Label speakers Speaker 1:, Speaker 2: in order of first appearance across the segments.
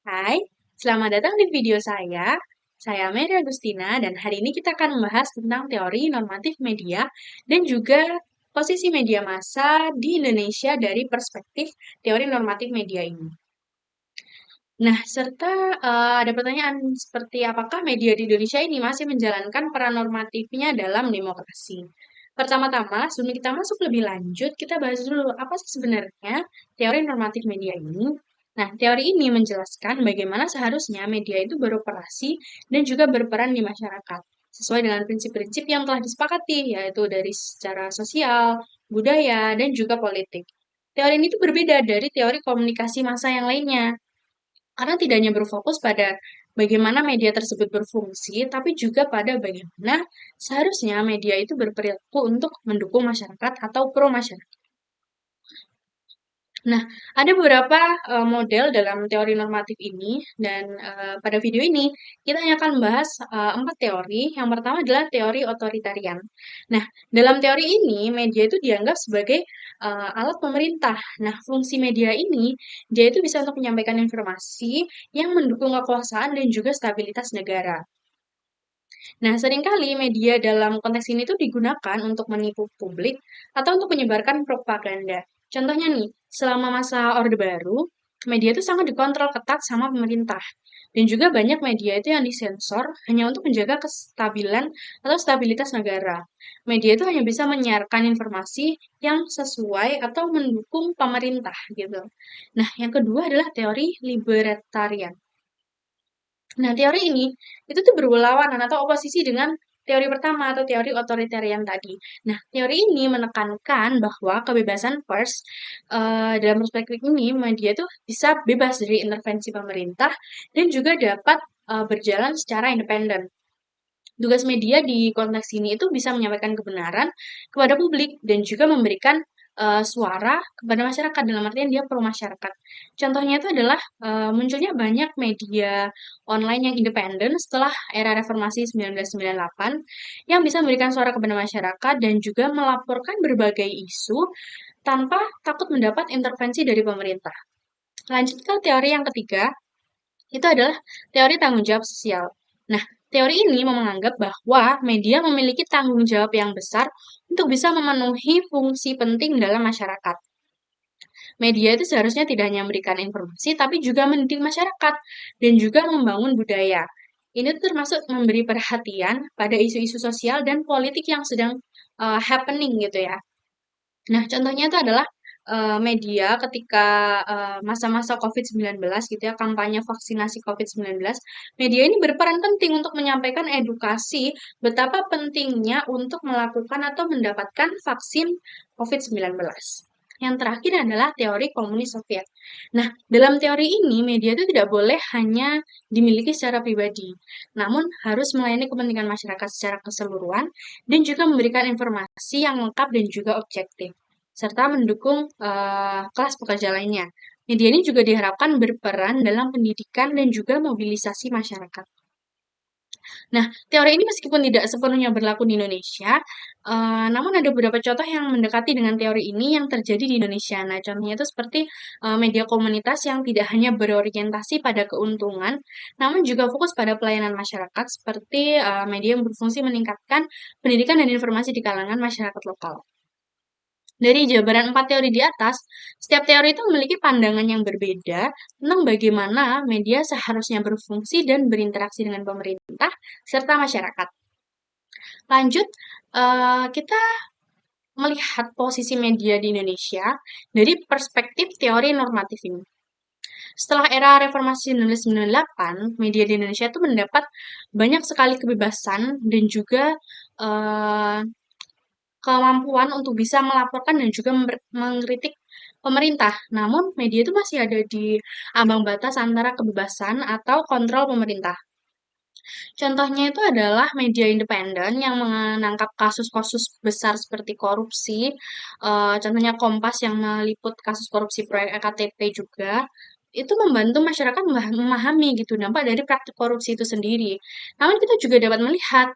Speaker 1: Hai, selamat datang di video saya. Saya Mary Agustina dan hari ini kita akan membahas tentang teori normatif media dan juga posisi media massa di Indonesia dari perspektif teori normatif media ini. Nah, serta ada pertanyaan seperti apakah media di Indonesia ini masih menjalankan peran normatifnya dalam demokrasi. Pertama-tama, sebelum kita masuk lebih lanjut, kita bahas dulu apa sih sebenarnya teori normatif media ini. Nah, teori ini menjelaskan bagaimana seharusnya media itu beroperasi dan juga berperan di masyarakat, sesuai dengan prinsip-prinsip yang telah disepakati, yaitu dari secara sosial, budaya, dan juga politik. Teori ini tuh berbeda dari teori komunikasi massa yang lainnya, karena tidak hanya berfokus pada bagaimana media tersebut berfungsi, tapi juga pada bagaimana seharusnya media itu berperilaku untuk mendukung masyarakat atau pro masyarakat. Nah, ada beberapa model dalam teori normatif ini, dan pada video ini kita hanya akan membahas 4 teori. Yang pertama adalah teori otoritarian. Nah, dalam teori ini media itu dianggap sebagai alat pemerintah. Nah, fungsi media ini dia itu bisa untuk menyampaikan informasi yang mendukung kekuasaan dan juga stabilitas negara. Nah, seringkali media dalam konteks ini tuh digunakan untuk menipu publik atau untuk menyebarkan propaganda. Contohnya nih, selama masa Orde Baru, media itu sangat dikontrol ketat sama pemerintah. Dan juga banyak media itu yang disensor hanya untuk menjaga kestabilan atau stabilitas negara. Media itu hanya bisa menyiarkan informasi yang sesuai atau mendukung pemerintah gitu. Nah, yang kedua adalah teori libertarian. Nah, teori ini itu tuh berlawanan atau oposisi dengan teori pertama atau teori otoritarian tadi. Nah, teori ini menekankan bahwa kebebasan pers dalam perspektif ini media tuh bisa bebas dari intervensi pemerintah dan juga dapat berjalan secara independen. Tugas media di konteks ini itu bisa menyampaikan kebenaran kepada publik dan juga memberikan suara kepada masyarakat dalam artian dia pro masyarakat. Contohnya itu adalah munculnya banyak media online yang independen setelah era reformasi 1998 yang bisa memberikan suara kepada masyarakat dan juga melaporkan berbagai isu tanpa takut mendapat intervensi dari pemerintah. Lanjut ke teori yang ketiga, itu adalah teori tanggung jawab sosial. Nah, teori ini menganggap bahwa media memiliki tanggung jawab yang besar untuk bisa memenuhi fungsi penting dalam masyarakat. Media itu seharusnya tidak hanya memberikan informasi, tapi juga mendidik masyarakat dan juga membangun budaya. Ini termasuk memberi perhatian pada isu-isu sosial dan politik yang sedang happening gitu ya. Nah, contohnya itu adalah media ketika masa-masa COVID-19 gitu ya, kampanye vaksinasi COVID-19, media ini berperan penting untuk menyampaikan edukasi betapa pentingnya untuk melakukan atau mendapatkan vaksin COVID-19. Yang terakhir adalah teori komunis Soviet. Nah, dalam teori ini media itu tidak boleh hanya dimiliki secara pribadi, namun harus melayani kepentingan masyarakat secara keseluruhan dan juga memberikan informasi yang lengkap dan juga objektif serta mendukung kelas pekerja lainnya. Media ini juga diharapkan berperan dalam pendidikan dan juga mobilisasi masyarakat. Nah, teori ini meskipun tidak sepenuhnya berlaku di Indonesia, namun ada beberapa contoh yang mendekati dengan teori ini yang terjadi di Indonesia. Nah, contohnya itu seperti media komunitas yang tidak hanya berorientasi pada keuntungan, namun juga fokus pada pelayanan masyarakat, seperti media yang berfungsi meningkatkan pendidikan dan informasi di kalangan masyarakat lokal. Dari jabaran 4 teori di atas, setiap teori itu memiliki pandangan yang berbeda tentang bagaimana media seharusnya berfungsi dan berinteraksi dengan pemerintah serta masyarakat. Lanjut, kita melihat posisi media di Indonesia dari perspektif teori normatif ini. Setelah era reformasi 1998, media di Indonesia itu mendapat banyak sekali kebebasan dan juga eh, kemampuan untuk bisa melaporkan dan juga mengkritik pemerintah. Namun, media itu masih ada di ambang batas antara kebebasan atau kontrol pemerintah. Contohnya itu adalah media independen yang menangkap kasus-kasus besar seperti korupsi. Contohnya Kompas yang meliput kasus korupsi proyek EKTP juga. itu membantu masyarakat memahami gitu dampak dari praktik korupsi itu sendiri. Namun kita juga dapat melihat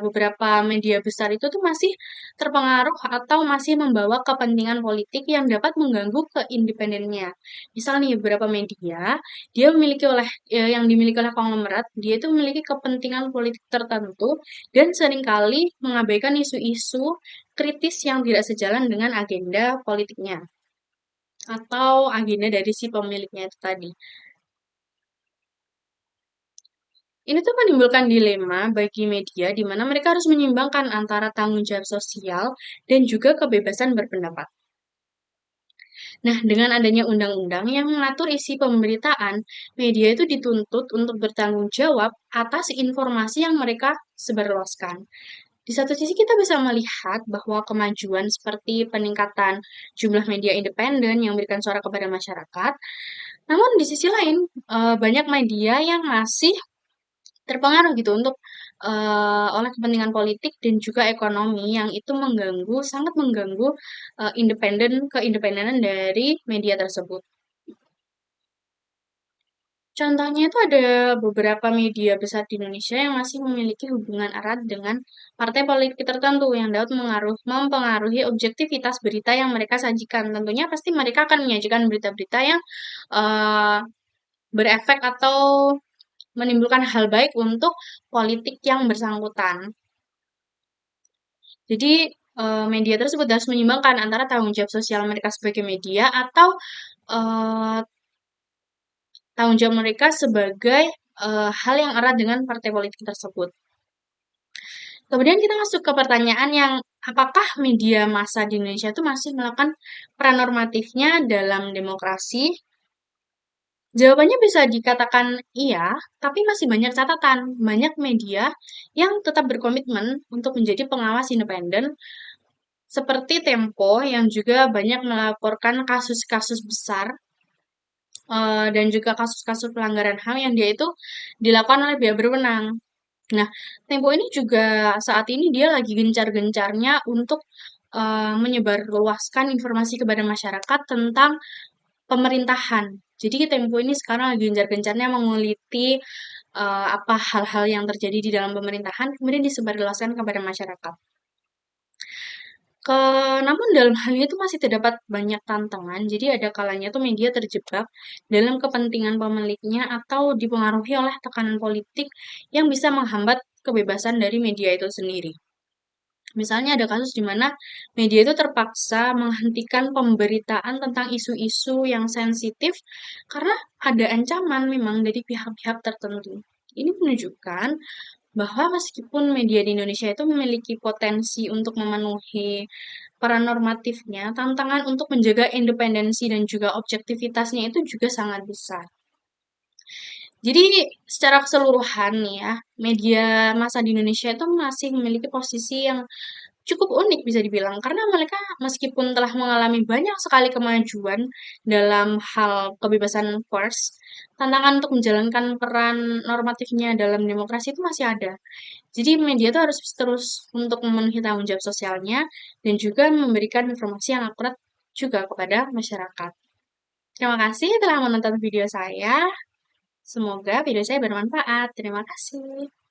Speaker 1: beberapa media besar itu tuh masih terpengaruh atau masih membawa kepentingan politik yang dapat mengganggu keindependennya. Misal nih beberapa media dia memiliki yang dimiliki oleh konglomerat, dia itu memiliki kepentingan politik tertentu dan seringkali mengabaikan isu-isu kritis yang tidak sejalan dengan agenda politiknya atau agenda dari si pemiliknya itu tadi. Ini tuh menimbulkan dilema bagi media di mana mereka harus menyimbangkan antara tanggung jawab sosial dan juga kebebasan berpendapat. Nah, dengan adanya undang-undang yang mengatur isi pemberitaan, media itu dituntut untuk bertanggung jawab atas informasi yang mereka sebarluaskan. Di satu sisi kita bisa melihat bahwa kemajuan seperti peningkatan jumlah media independen yang memberikan suara kepada masyarakat, namun di sisi lain banyak media yang masih terpengaruh gitu oleh kepentingan politik dan juga ekonomi yang itu sangat mengganggu keindependenan dari media tersebut. Contohnya itu ada beberapa media besar di Indonesia yang masih memiliki hubungan erat dengan partai politik tertentu yang dapat mempengaruhi objektivitas berita yang mereka sajikan. Tentunya pasti mereka akan menyajikan berita-berita yang eh, berefek atau menimbulkan hal baik untuk politik yang bersangkutan. Jadi, media tersebut harus menyimbangkan antara tanggung jawab sosial mereka sebagai media atau eee, tanggung jawab mereka sebagai hal yang erat dengan partai politik tersebut. Kemudian kita masuk ke pertanyaan yang apakah media massa di Indonesia itu masih melakukan peran normatifnya dalam demokrasi? Jawabannya bisa dikatakan iya, tapi masih banyak catatan. Banyak media yang tetap berkomitmen untuk menjadi pengawas independen, seperti Tempo yang juga banyak melaporkan kasus-kasus besar dan juga kasus-kasus pelanggaran HAM yang dia itu dilakukan oleh pihak berwenang. Nah, Tempo ini juga saat ini dia lagi gencar-gencarnya untuk menyebarluaskan informasi kepada masyarakat tentang pemerintahan. Jadi Tempo ini sekarang lagi gencar-gencarnya menguliti apa hal-hal yang terjadi di dalam pemerintahan, kemudian disebarluaskan kepada masyarakat. Namun dalam hal ini tuh masih terdapat banyak tantangan, jadi ada kalanya tuh media terjebak dalam kepentingan pemiliknya atau dipengaruhi oleh tekanan politik yang bisa menghambat kebebasan dari media itu sendiri. Misalnya ada kasus di mana media itu terpaksa menghentikan pemberitaan tentang isu-isu yang sensitif karena ada ancaman memang dari pihak-pihak tertentu. Ini menunjukkan bahwa meskipun media di Indonesia itu memiliki potensi untuk memenuhi peran normatifnya, tantangan untuk menjaga independensi dan juga objektivitasnya itu juga sangat besar. Jadi secara keseluruhan nih ya, media massa di Indonesia itu masih memiliki posisi yang cukup unik bisa dibilang, karena mereka meskipun telah mengalami banyak sekali kemajuan dalam hal kebebasan pers, tantangan untuk menjalankan peran normatifnya dalam demokrasi itu masih ada. Jadi media itu harus terus untuk memenuhi tanggung jawab sosialnya dan juga memberikan informasi yang akurat juga kepada masyarakat. Terima kasih telah menonton video saya. Semoga video saya bermanfaat. Terima kasih.